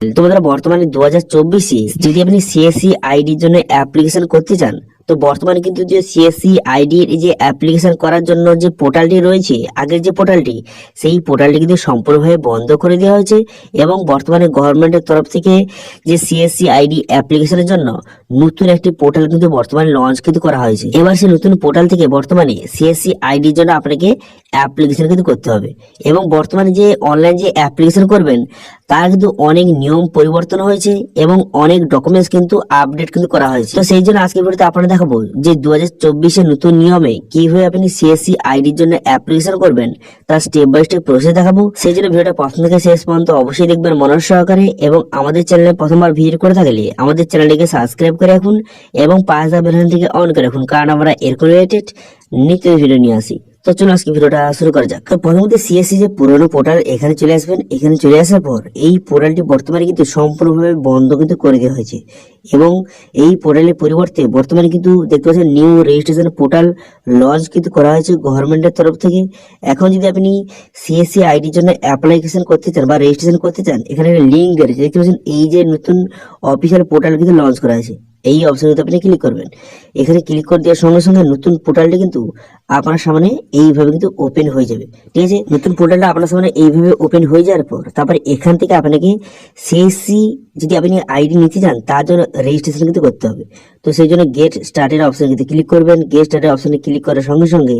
তো বন্ধুরা বর্তমানে 2024-এ যদি আপনি সিএসসি আইডির জন্য অ্যাপ্লিকেশন করতে চান, তো বর্তমানে কিন্তু যে সিএসসি আইডির এই যে অ্যাপ্লিকেশন করার জন্য যে পোর্টালটি রয়েছে, আগের যে পোর্টালটি, সেই পোর্টালটি কিন্তু সম্পূর্ণভাবে বন্ধ করে দেওয়া হয়েছে। এবং বর্তমানে গভর্নমেন্টের তরফ থেকে যে সিএসসি আইডি অ্যাপ্লিকেশনের জন্য নতুন একটি পোর্টাল কিন্তু বর্তমানে লঞ্চ কিন্তু করা হয়েছে। এবার সেই নতুন পোর্টাল থেকে বর্তমানে সিএসসি আইডির জন্য আপনাকে অ্যাপ্লিকেশন কিন্তু করতে হবে। এবং বর্তমানে যে অনলাইন যে অ্যাপ্লিকেশন করবেন তার কিন্তু অনেক নিয়ম পরিবর্তন হয়েছে এবং অনেক ডকুমেন্টস কিন্তু আপডেট কিন্তু করা হয়েছে। তো সেই জন্য আজকের ভিডিওতে আপনারা দেখাবো যে 2024-এর নতুন নিয়মে কিভাবে আপনি সিএসসি আইডির জন্য অ্যাপ্লিকেশন করবেন তার স্টেপ বাই স্টেপ প্রসেস দেখাবো। সেই জন্য ভিডিওটা প্রথম থেকে শেষ পর্যন্ত অবশ্যই দেখবেন মনোযোগ সহকারে। এবং আমাদের চ্যানেলে প্রথমবার ভিজিট করে থাকলে আমাদের চ্যানেলটিকে সাবস্ক্রাইব করে রাখুন এবং পাশে থাকা বেল আইকনটিকে অন করে রাখুন, কারণ আমরা এরকম রিলেটেড নিত্য ভিডিও নিয়ে আসি। তো চলুন আজকে ভিডিওটা শুরু করা যাক। তো প্রথমত সিএসসি যে পুরনো পোর্টাল, এখানে চলে আসবেন। এখানে চলে আসার পর এই পোর্টালটি বর্তমানে কিন্তু সম্পূর্ণভাবে বন্ধ কিন্তু করে দেওয়া হয়েছে। এবং এই পোর্টালের পরিবর্তে বর্তমানে কিন্তু দেখতে পাচ্ছেন নিউ রেজিস্ট্রেশন পোর্টাল লঞ্চ কিন্তু করা হয়েছে গভর্নমেন্টের তরফ থেকে। এখন যদি আপনি সিএসসি আইডির জন্য অ্যাপ্লিকেশন করতে চান বা রেজিস্ট্রেশন করতে চান, এখানে লিঙ্ক রয়েছে দেখতে পাচ্ছেন। এই যে নতুন অফিসিয়াল পোর্টাল কিন্তু লঞ্চ করা হয়েছে, এই অপশনে আপনি ক্লিক করবেন। এখানে ক্লিক করে দেওয়ার সঙ্গে সঙ্গে নতুন পোর্টালটি কিন্তু আপনার সামনে এইভাবে কিন্তু ওপেন হয়ে যাবে। ঠিক আছে, নতুন পোর্টালটা আপনার সামনে এইভাবে ওপেন হয়ে যাওয়ার পর তারপরে এখান থেকে আপনাকে সিএসসি যদি আপনি আইডি নিতে চান তার জন্য রেজিস্ট্রেশন কিন্তু করতে হবে। তো সেই জন্য গেট স্টার্টের অপশনে কিন্তু ক্লিক করবেন। গেট স্টার্টের অপশনে ক্লিক করার সঙ্গে সঙ্গে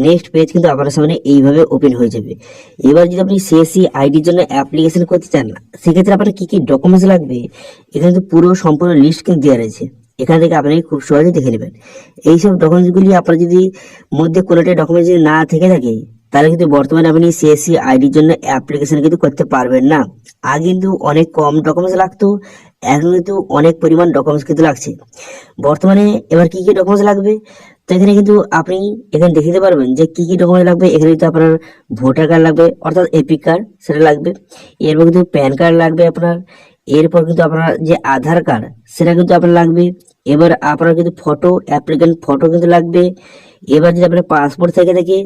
নেক্সট পেজ কিন্তু আপনার সামনে এইভাবে ওপেন হয়ে যাবে। এবার যদি আপনি সিএসসি আইডির জন্য অ্যাপ্লিকেশন করতে চান, সেক্ষেত্রে আপনার কি কি ডকুমেন্টস লাগবে এখানে কিন্তু পুরো সম্পূর্ণ লিস্ট কিন্তু দেওয়া রয়েছে। এখান থেকে আপনি খুব সহজে দেখে নেবেন। এইসব ডকুমেন্টসগুলি আপনার যদি মধ্যে কোনোটা ডকুমেন্ট যদি না থেকে থাকে, তাহলে কিন্তু বর্তমানে আপনি সিএসসি আইডির জন্য অ্যাপ্লিকেশন কিন্তু করতে পারবেন না। আগে কিন্তু অনেক কম ডকুমেন্টস লাগতো, এখন কিন্তু অনেক পরিমাণ ডকুমেন্টস কিন্তু লাগছে বর্তমানে। এবার কি কি ডকুমেন্টস লাগবে, তো এখানে কিন্তু আপনি এখানে দেখতে পারবেন যে কি কি ডকুমেন্ট লাগবে। এখানে কিন্তু আপনার ভোটার কার্ড লাগবে, অর্থাৎ এপি কার্ড, সেটা লাগবে। এরপর কিন্তু প্যান কার্ড লাগবে আপনার। এরপর কিন্তু আপনার যে আধার কার্ড, সেটা কিন্তু আপনার লাগবে। এবার আপনার কিন্তু ফটো, অ্যাপ্লিকেন্ট ফটো কিন্তু লাগবে। এবার যদি আপনার পাসপোর্ট থেকে থাকে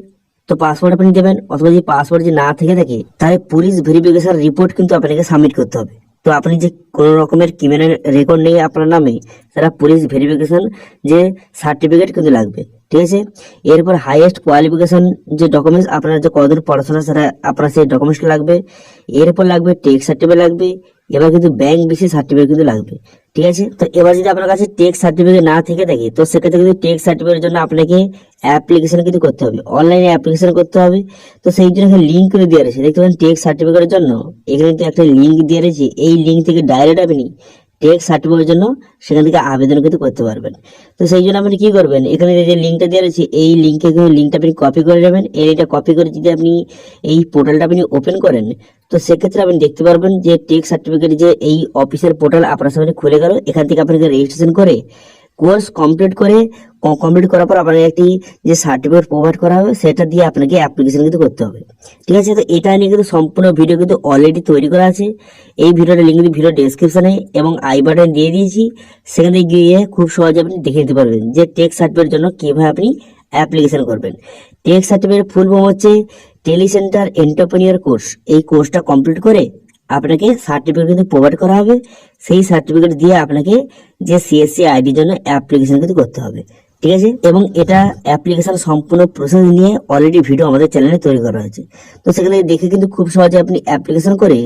তো পাসপোর্ট আপনি দেবেন, অথবা যদি পাসপোর্ট যদি না থেকে থাকে তাহলে পুলিশ ভেরিফিকেশন রিপোর্ট কিন্তু আপনাকে সাবমিট করতে হবে। তো আপনি যে কোনো রকমের ক্রিমিনাল রেকর্ড নেই আপনার নামে, সেটা পুলিশ ভেরিফিকেশন যে সার্টিফিকেট কিন্তু লাগবে। ঠিক আছে, এরপর হাইয়েস্ট কোয়ালিফিকেশন যে ডকুমেন্টস, আপনার যে কতদূর পড়াশোনা সেটা আপনার সেই ডকুমেন্টস লাগবে। এরপর লাগবে টেক্স সার্টিফিকেট লাগবে। এবার কিন্তু ব্যাংক বিসি সার্টিফিকেট কিন্তু লাগবে। ঠিক আছে, তো এবার যদি আপনার কাছে টেক্স সার্টিফিকেট না থেকে থাকে, তো সেক্ষেত্রে কিন্তু টেক্স সার্টিফিকেটের জন্য আপনাকে অ্যাপ্লিকেশন কিন্তু করতে হবে, অনলাইনে অ্যাপ্লিকেশন করতে হবে। তো সেই জন্য এখানে লিঙ্ক করে দেওয়া রয়েছে দেখতে পাচ্ছেন টেক্স সার্টিফিকেটের জন্য। এখানে কিন্তু একটা লিঙ্ক দেওয়া রয়েছে, এই লিঙ্ক থেকে ডাইরেক্ট আপনি টেক্স সার্টিফিকেটের জন্য সেখান থেকে আবেদন কিন্তু করতে পারবেন। তো সেই জন্য আপনি কি করবেন, এখানে যে লিঙ্কটা দেওয়া রয়েছে এই লিঙ্কটা আপনি কপি করে নেবেন। এইটা কপি করে যদি আপনি এই পোর্টালটা আপনি ওপেন করেন, তো সেক্ষেত্রে আপনি দেখতে পারবেন যে টেক্স সার্টিফিকেট যে এই অফিসের পোর্টাল আপনার সামনে খুলে গেল। এখান থেকে আপনাকে রেজিস্ট্রেশন করে কোর্স কমপ্লিট করার পর আপনাকে একটি যে সার্টিফিকেট প্রোভাইড করা হবে, সেটা দিয়ে আপনাকে অ্যাপ্লিকেশন কিন্তু করতে হবে। ঠিক আছে, তো এটা নিয়ে কিন্তু সম্পূর্ণ ভিডিও কিন্তু অলরেডি তৈরি করা আছে। এই ভিডিওটা লিঙ্ক কিন্তু ভিডিও ডেসক্রিপশনে এবং আই বাটনে দিয়ে দিয়েছি, সেখানে গিয়ে খুব সহজে আপনি দেখে নিতে পারবেন যে টেক্স সার্টিফিকেটের জন্য কিভাবে আপনি অ্যাপ্লিকেশন করবেন। টেক্স সার্টিফিকেট ফুল ফর্ম হচ্ছে টেলিসেন্টার এন্টারপ্রেনিউর কোর্স। এই কোর্সটা কমপ্লিট করে আপনাকে সার্টিফিকেট কিন্তু প্রোভাইড করা হবে। সেই সার্টিফিকেট দিয়ে আপনাকে যে সিএসসি আইডির জন্য অ্যাপ্লিকেশন কিন্তু করতে হবে। ঠিক আছে, এবং এটা অ্যাপ্লিকেশন সম্পূর্ণ প্রসেস নিয়ে অলরেডি ভিডিও আমাদের চ্যানেলে তৈরি করা হয়েছে। তো সেখানে দেখে কিন্তু খুব সহজে আপনি অ্যাপ্লিকেশন করে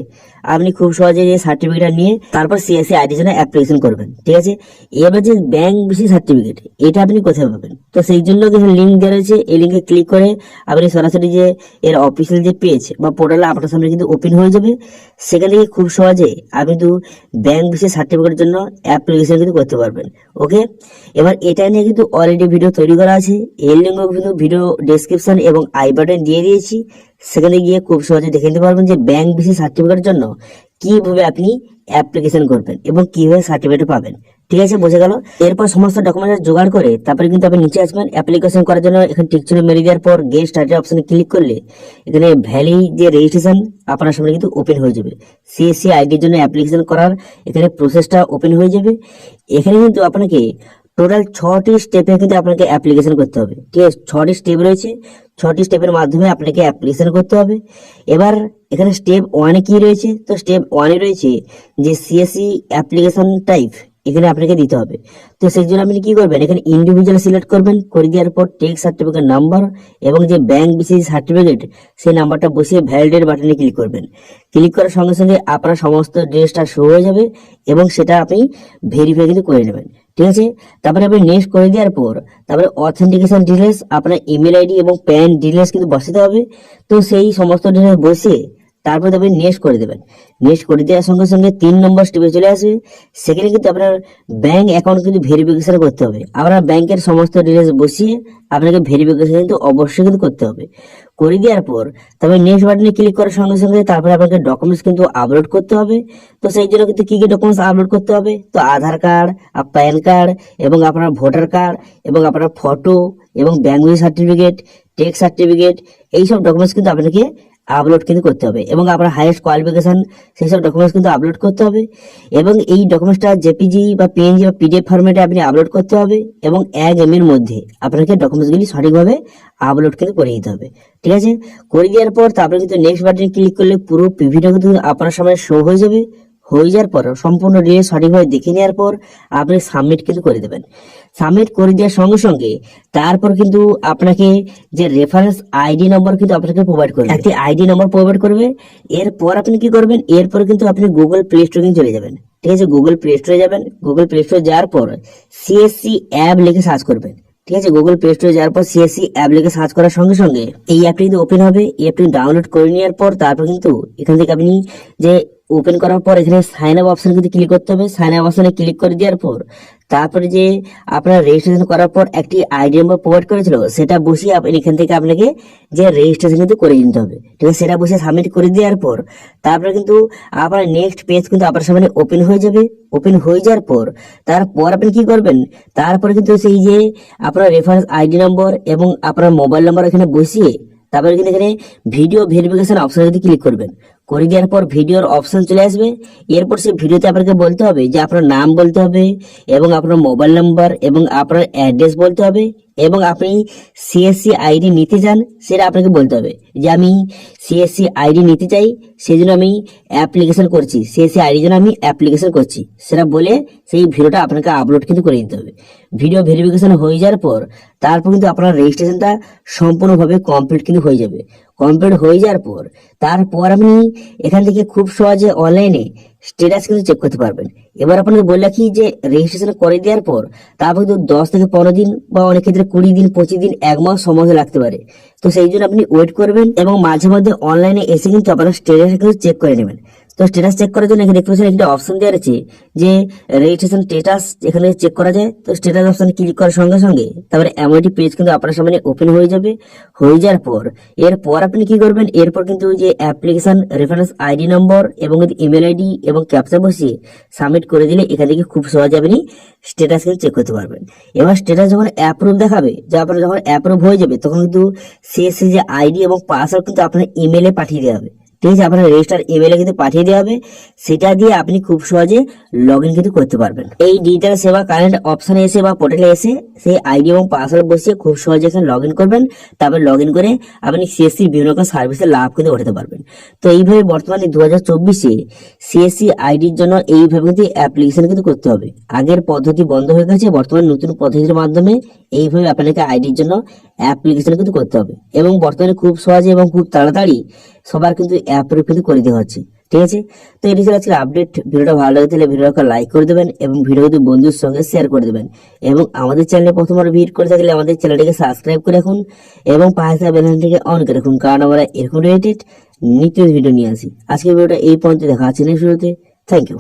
আপনি খুব সহজে যে সার্টিফিকেট নিয়ে তারপর সিএসসি আইডির জন্য অ্যাপ্লিকেশন করবেন। ঠিক আছে, এবার যে ব্যাংক বিসি সার্টিফিকেট, এটা আপনি কোথায় পাবেন, তো সেই জন্য কিছু লিঙ্ক দেওয়া রয়েছে। এই লিঙ্কে ক্লিক করে আপনি সরাসরি যে এর অফিসিয়াল যে পেজ বা পোর্টাল আপনার সামনে কিন্তু ওপেন হয়ে যাবে। সেখান থেকে খুব সহজে আপনি কিন্তু ব্যাংক বিসি সার্টিফিকেটের জন্য অ্যাপ্লিকেশন কিন্তু করতে পারবেন। ওকে, এবার এটা নিয়ে কিন্তু অলরেডি ভিডিও তৈরি করা আছে। এর লিঙ্কও কিন্তু ভিডিও ডেসক্রিপশন এবং আই বাটন দিয়ে দিয়েছি, সেখানে গিয়ে খুব সহজে দেখে নিতে পারবেন যে ব্যাংক বিসি সার্টিফিকেটের জন্য কিভাবে আপনি অ্যাপ্লিকেশন করবেন এবং কিভাবে সার্টিফিকেট পাবেন। ঠিক আছে, বোঝা গেল। এরপর সমস্ত ডকুমেন্ট জোগাড় করে তারপরে কিন্তু আপনি নিচে আসবেন অ্যাপ্লিকেশন করার জন্য। এখানে টিকচিহ্ন মেরে দেওয়ার পর গেট স্টার্টের অপশনে ক্লিক করলে এখানে ভ্যালি যে রেজিস্ট্রেশন আপনার সামনে কিন্তু ওপেন হয়ে যাবে। সিএসসি আইডির জন্য অ্যাপ্লিকেশন করার এখানে প্রসেসটা ওপেন হয়ে যাবে। এখানে কিন্তু আপনাকে টোটাল 6টি স্টেপে কিন্তু আপনাকে অ্যাপ্লিকেশন করতে হবে। ঠিক আছে, 6টি স্টেপ রয়েছে, 6টি স্টেপের মাধ্যমে আপনাকে অ্যাপ্লিকেশন করতে হবে। এবার এখানে স্টেপ 1-এ কি রয়েছে? তো স্টেপ 1-এ রয়েছে যে সিএসসি অ্যাপ্লিকেশন টাইপ, এখানে আপনাকে দিতে হবে। তো সেই জন্য আপনি কি করবেন, এখানে ইন্ডিভিজুয়াল সিলেক্ট করবেন, করে দেওয়ার পর টেক্সট সার্টিফিকেট নাম্বার এবং যে ব্যাংক বিসিএস সার্টিফিকেট সেই নাম্বারটা বসিয়ে ভ্যালিডেট বাটনে ক্লিক করবেন। ক্লিক করার সঙ্গে সঙ্গে আপনার সমস্ত ডিটেলসটা শো হয়ে যাবে এবং সেটা আপনি ভেরিফাই কিন্তু করে নেবেন। ঠিক আছে, তারপরে আপনি নেক্সট করে দেওয়ার পর তারপরে অথেন্টিকেশন ডিটেলস, আপনার ইমেল আইডি এবং প্যান ডিটেলস কিন্তু বসাতে হবে। তো সেই সমস্ত ডিটেলস বসিয়ে তারপরে আপনি নেক্সট করে দেবেন। নেক্সট করে দেওয়ার সঙ্গে সঙ্গে 3 নম্বর স্টেপে চলে আসবে। সেখানে কিন্তু আপনার ব্যাংক অ্যাকাউন্ট কিন্তু ভেরিফিকেশন করতে হবে। আপনার ব্যাংকের সমস্ত ডিটেলস বসিয়ে আপনাকে ভেরিফিকেশন কিন্তু অবশ্যই কিন্তু করতে হবে। করে দেওয়ার পর তারপরে নেক্সট বাটনে ক্লিক করার সঙ্গে সঙ্গে তারপরে আপনাকে ডকুমেন্টস কিন্তু আপলোড করতে হবে। তো সেই জন্য কিন্তু কি কি ডকুমেন্টস আপলোড করতে হবে? তো আধার কার্ড, প্যান কার্ড এবং আপনার ভোটার কার্ড এবং আপনার ফটো এবং ব্যাংক সার্টিফিকেট, টেক্স সার্টিফিকেট, এইসব ডকুমেন্টস কিন্তু আপনাকে আপলোড কিন্তু করতে হবে এবং আপনার হাইয়েস্ট কোয়ালিফিকেশন সেই সব ডকুমেন্টস কিন্তু আপলোড করতে হবে। এবং এই ডকুমেন্টসটা জেপিজি বা পিএনজি বা পিডিএফ ফরম্যাটে আপনি আপলোড করতে হবে এবং 1 MB এর মধ্যে আপনাকে ডকুমেন্টসগুলি সঠিকভাবে আপলোড কিন্তু করে দিতে হবে। ঠিক আছে, করে দেওয়ার পর তারপরে কিন্তু নেক্সট বাটনে ক্লিক করলে পুরো পিভিটা কিন্তু আপনার সামনে শো হয়ে যাবে। হয়ে যাওয়ার পর সম্পূর্ণ ডিটেলস সঠিকভাবে দেখে নেওয়ার পর আপনি সাবমিট কিন্তু করে দেবেন। সাবমিট করে দেওয়ার সঙ্গে সঙ্গে তারপর কিন্তু আপনাকে যে রেফারেন্স আইডি নম্বর কিন্তু আপনাকে প্রোভাইড করবে, একটি আইডি নম্বর প্রোভাইড করবে। এরপর আপনি কি করবেন, এরপর কিন্তু আপনি গুগল প্লে স্টোরে কিন্তু চলে যাবেন। ঠিক আছে, গুগল প্লে স্টোরে যাবেন। গুগল প্লে স্টোরে যাওয়ার পর সিএসসি অ্যাপ লিখে সার্চ করবেন। ঠিক আছে, গুগল প্লে স্টোরে যাওয়ার পর সিএসসি অ্যাপ লিখে সার্চ করার সঙ্গে সঙ্গে এই অ্যাপটি কিন্তু ওপেন হবে। এই অ্যাপটি ডাউনলোড করে নেওয়ার পর তারপর কিন্তু এখান থেকে আপনি যে ওপেন করার পর এখানে সাইন আপ অপশন কিন্তু ক্লিক করতে হবে। সাইন আপ অপশনে ক্লিক করে দেওয়ার পর তারপরে যে আপনার রেজিস্ট্রেশন করার পর একটি আইডি নাম্বার প্রোভাইড করেছিল সেটা বসিয়ে আপনি এখান থেকে আপনাকে যে রেজিস্ট্রেশন কিন্তু করে নিতে হবে। ঠিক আছে, সেটা বসে সাবমিট করে দেওয়ার পর তারপরে কিন্তু আপনার নেক্সট পেজ কিন্তু আপনার সামনে ওপেন হয়ে যাবে। ওপেন হয়ে যাওয়ার পর তারপর আপনি কি করবেন, তারপরে কিন্তু সেই যে আপনার রেফারেন্স আইডি নম্বর এবং আপনার মোবাইল নাম্বার এখানে বসিয়ে তারপরে কিন্তু এখানে ভিডিও ভেরিফিকেশন অপশন যদি ক্লিক করবেন। করে দেওয়ার পর ভিডিওর অপশন চলে আসবে। এরপর সেই ভিডিওতে আপনাকে বলতে হবে যে আপনার নাম বলতে হবে এবং আপনার মোবাইল নাম্বার এবং আপনার অ্যাড্রেস বলতে হবে এবং আপনি সিএসসি আইডি নিতে চান সেটা আপনাকে বলতে হবে যে আমি সিএসসি আইডি নিতে চাই, সেই জন্য আমি অ্যাপ্লিকেশন করছি, সিএসসি আইডির জন্য আমি অ্যাপ্লিকেশন করছি, সেটা বলে সেই ভিডিওটা আপনাকে আপলোড কিন্তু করে দিতে হবে। ভিডিও ভেরিফিকেশন হয়ে যাওয়ার পর তারপর কিন্তু আপনার রেজিস্ট্রেশনটা সম্পূর্ণভাবে কমপ্লিট কিন্তু হয়ে যাবে। কমপ্লিট হয়ে যাওয়ার পর তারপর আপনি এখান থেকে খুব সহজে অনলাইনে স্ট্যাটাস কিন্তু চেক করতে পারবেন। এবার আপনাকে বলে রাখি যে রেজিস্ট্রেশন করে দেওয়ার পর তারপর কিন্তু 10 থেকে 15 দিন বা অনেক ক্ষেত্রে 20 দিন, 25 দিন, 1 মাস সময় লাগতে পারে। তো সেই জন্য আপনি ওয়েট করবেন এবং মাঝে মধ্যে অনলাইনে এসে কিন্তু আপনার স্ট্যাটাস কিন্তু চেক করে নেবেন। তো স্ট্যাটাস চেক করার জন্য এখানে দেখতে পাচ্ছেন একটা অপশন দেওয়া আছে যে রেজিস্ট্রেশন স্ট্যাটাস, এখানে চেক করা যায়। তো স্ট্যাটাস অপশনে ক্লিক করার সঙ্গে সঙ্গে তারপরে এমওটি পেজ কিন্তু আপনার সামনে ওপেন হয়ে যাবে। হয়ে যাওয়ার পর এরপর আপনি কি করবেন, এরপর কিন্তু যে অ্যাপ্লিকেশন রেফারেন্স আইডি নম্বর এবং ইমেল আইডি এবং ক্যাপচা বসিয়ে সাবমিট করে দিলে এখান থেকে খুব সহজে আপনি স্ট্যাটাস কিন্তু চেক করতে পারবেন। এবার স্ট্যাটাস যখন অ্যাপ্রুভ দেখাবে, যখন অ্যাপ্রুভ হয়ে যাবে তখন কিন্তু সিএসসি যে আইডি এবং পাসওয়ার্ড কিন্তু আপনার ইমেলে পাঠিয়ে দেওয়া হবে। ঠিক আছে, আপনার রেজিস্টার ইমেলে কিন্তু পাঠিয়ে দেওয়া হবে। সেটা দিয়ে আপনি খুব সহজে লগ ইন কিন্তু করতে পারবেন। এই ডিজিটাল সেবা কারেন্ট অপশনে এসে বা পোর্টালে এসে সেই আইডি এবং পাসওয়ার্ড বসিয়ে খুব সহজে এখানে লগ ইন করবেন। তারপর লগ ইন করে আপনি সিএসসি বিভিন্ন রকম সার্ভিসের লাভ কিন্তু উঠাতে পারবেন। তো এইভাবে বর্তমানে 2024-এ সিএসসি আইডির জন্য এইভাবে কিন্তু অ্যাপ্লিকেশন কিন্তু করতে হবে। আগের পদ্ধতি বন্ধ হয়ে গেছে, বর্তমানে নতুন পদ্ধতির মাধ্যমে এইভাবে আপনাকে আইডির জন্য অ্যাপ্লিকেশন কিন্তু করতে হবে এবং বর্তমানে খুব সহজে এবং খুব তাড়াতাড়ি সবার কিন্তু অ্যাপ্রুভ কিন্তু করে দেওয়া হচ্ছে। ঠিক আছে, তো এটি ছিল আজকের আপডেট। ভিডিওটা ভালো লাগে তাহলে ভিডিওটা লাইক করে দেবেন এবং ভিডিও কিন্তু বন্ধুর সঙ্গে শেয়ার করে দেবেন এবং আমাদের চ্যানেলে প্রথমবার ভিজিট করে থাকলে আমাদের চ্যানেলটিকে সাবস্ক্রাইব করে রাখুন এবং পাশে থাকা বেল আইকনটিকে অন করে রাখুন, কারণ আমরা এরকম রিলেটেড নিত্য ভিডিও নিয়ে আসি। আজকের ভিডিওটা এই পর্যন্ত, দেখা হচ্ছে নেক্সট ভিডিওতে। Thank you.